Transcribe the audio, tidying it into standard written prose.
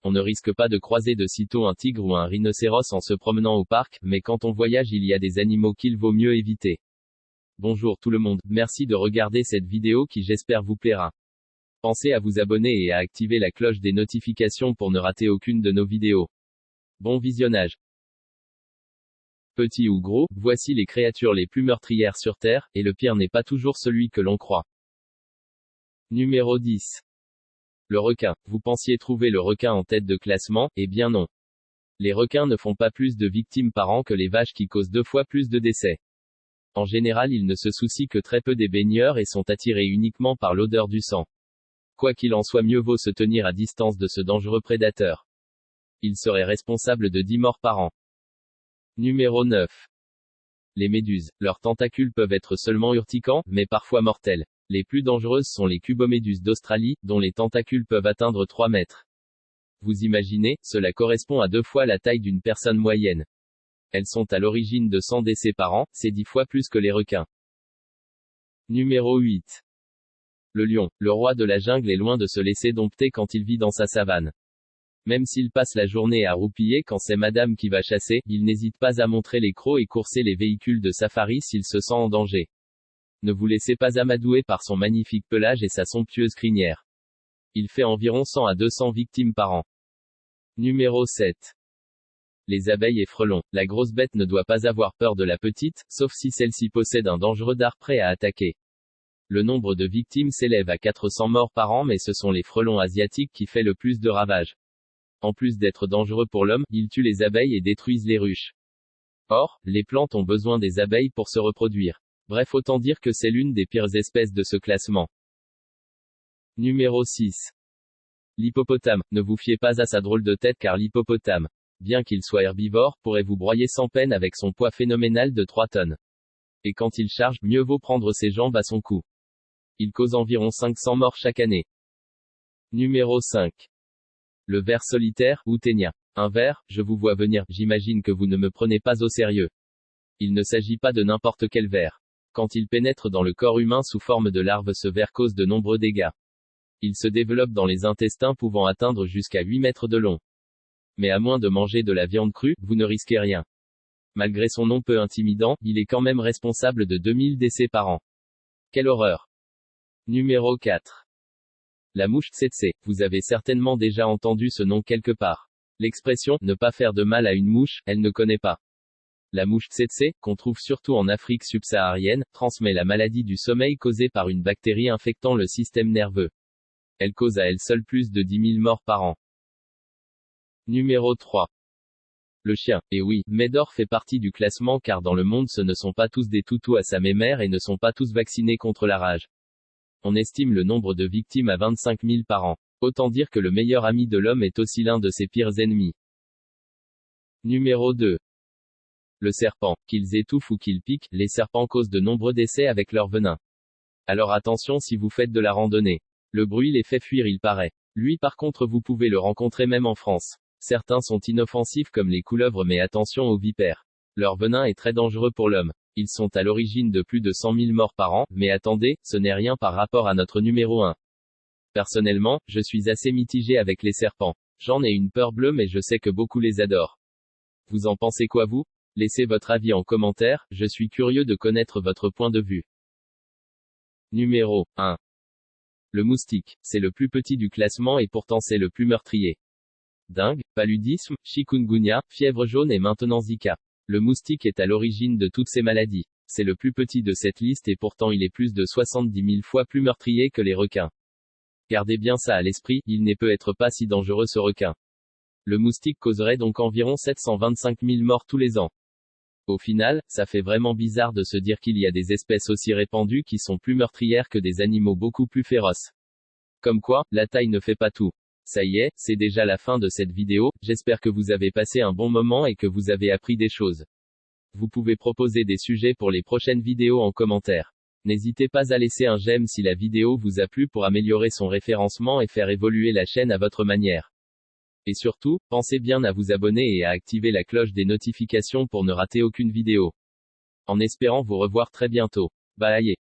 On ne risque pas de croiser de sitôt un tigre ou un rhinocéros en se promenant au parc, mais quand on voyage il y a des animaux qu'il vaut mieux éviter. Bonjour tout le monde, merci de regarder cette vidéo qui j'espère vous plaira. Pensez à vous abonner et à activer la cloche des notifications pour ne rater aucune de nos vidéos. Bon visionnage. Petits ou gros, voici les créatures les plus meurtrières sur Terre, et le pire n'est pas toujours celui que l'on croit. Numéro 10. Le requin. Vous pensiez trouver le requin en tête de classement, eh bien non. Les requins ne font pas plus de victimes par an que les vaches qui causent 2 fois plus de décès. En général ils ne se soucient que très peu des baigneurs et sont attirés uniquement par l'odeur du sang. Quoi qu'il en soit, mieux vaut se tenir à distance de ce dangereux prédateur. Il serait responsable de 10 morts par an. Numéro 9. Les méduses. Leurs tentacules peuvent être seulement urticants, mais parfois mortels. Les plus dangereuses sont les cuboméduses d'Australie, dont les tentacules peuvent atteindre 3 mètres. Vous imaginez, cela correspond à 2 fois la taille d'une personne moyenne. Elles sont à l'origine de 100 décès par an, c'est 10 fois plus que les requins. Numéro 8. Le lion. Le roi de la jungle est loin de se laisser dompter quand il vit dans sa savane. Même s'il passe la journée à roupiller quand c'est madame qui va chasser, il n'hésite pas à montrer les crocs et courser les véhicules de safari s'il se sent en danger. Ne vous laissez pas amadouer par son magnifique pelage et sa somptueuse crinière. Il fait environ 100 à 200 victimes par an. Numéro 7. Les abeilles et frelons. La grosse bête ne doit pas avoir peur de la petite, sauf si celle-ci possède un dangereux dard prêt à attaquer. Le nombre de victimes s'élève à 400 morts par an, mais ce sont les frelons asiatiques qui fait le plus de ravages. En plus d'être dangereux pour l'homme, ils tuent les abeilles et détruisent les ruches. Or, les plantes ont besoin des abeilles pour se reproduire. Bref, autant dire que c'est l'une des pires espèces de ce classement. Numéro 6. L'hippopotame. Ne vous fiez pas à sa drôle de tête car l'hippopotame, bien qu'il soit herbivore, pourrait vous broyer sans peine avec son poids phénoménal de 3 tonnes. Et quand il charge, mieux vaut prendre ses jambes à son cou. Il cause environ 500 morts chaque année. Numéro 5. Le ver solitaire, ou ténia. Un ver, je vous vois venir, j'imagine que vous ne me prenez pas au sérieux. Il ne s'agit pas de n'importe quel ver. Quand il pénètre dans le corps humain sous forme de larve, ce ver cause de nombreux dégâts. Il se développe dans les intestins pouvant atteindre jusqu'à 8 mètres de long. Mais à moins de manger de la viande crue, vous ne risquez rien. Malgré son nom peu intimidant, il est quand même responsable de 2000 décès par an. Quelle horreur. Numéro 4. La mouche tsetse. Vous avez certainement déjà entendu ce nom quelque part. L'expression « ne pas faire de mal à une mouche », elle ne connaît pas. La mouche tsetse, qu'on trouve surtout en Afrique subsaharienne, transmet la maladie du sommeil causée par une bactérie infectant le système nerveux. Elle cause à elle seule plus de 10 000 morts par an. Numéro 3. Le chien. Et oui, Médor fait partie du classement car dans le monde ce ne sont pas tous des toutous à sa mémère et ne sont pas tous vaccinés contre la rage. On estime le nombre de victimes à 25 000 par an. Autant dire que le meilleur ami de l'homme est aussi l'un de ses pires ennemis. Numéro 2. Le serpent. Qu'ils étouffent ou qu'ils piquent, les serpents causent de nombreux décès avec leur venin. Alors attention si vous faites de la randonnée. Le bruit les fait fuir il paraît. Lui par contre vous pouvez le rencontrer même en France. Certains sont inoffensifs comme les couleuvres mais attention aux vipères. Leur venin est très dangereux pour l'homme. Ils sont à l'origine de plus de 100 000 morts par an, mais attendez, ce n'est rien par rapport à notre numéro 1. Personnellement, je suis assez mitigé avec les serpents. J'en ai une peur bleue mais je sais que beaucoup les adorent. Vous en pensez quoi vous? Laissez votre avis en commentaire, je suis curieux de connaître votre point de vue. Numéro 1. Le moustique. C'est le plus petit du classement et pourtant c'est le plus meurtrier. Dengue, paludisme, chikungunya, fièvre jaune et maintenant Zika. Le moustique est à l'origine de toutes ces maladies. C'est le plus petit de cette liste et pourtant il est plus de 70 000 fois plus meurtrier que les requins. Gardez bien ça à l'esprit, il n'est peut-être pas si dangereux ce requin. Le moustique causerait donc environ 725 000 morts tous les ans. Au final, ça fait vraiment bizarre de se dire qu'il y a des espèces aussi répandues qui sont plus meurtrières que des animaux beaucoup plus féroces. Comme quoi, la taille ne fait pas tout. Ça y est, c'est déjà la fin de cette vidéo, j'espère que vous avez passé un bon moment et que vous avez appris des choses. Vous pouvez proposer des sujets pour les prochaines vidéos en commentaire. N'hésitez pas à laisser un j'aime si la vidéo vous a plu pour améliorer son référencement et faire évoluer la chaîne à votre manière. Et surtout, pensez bien à vous abonner et à activer la cloche des notifications pour ne rater aucune vidéo. En espérant vous revoir très bientôt. Bye.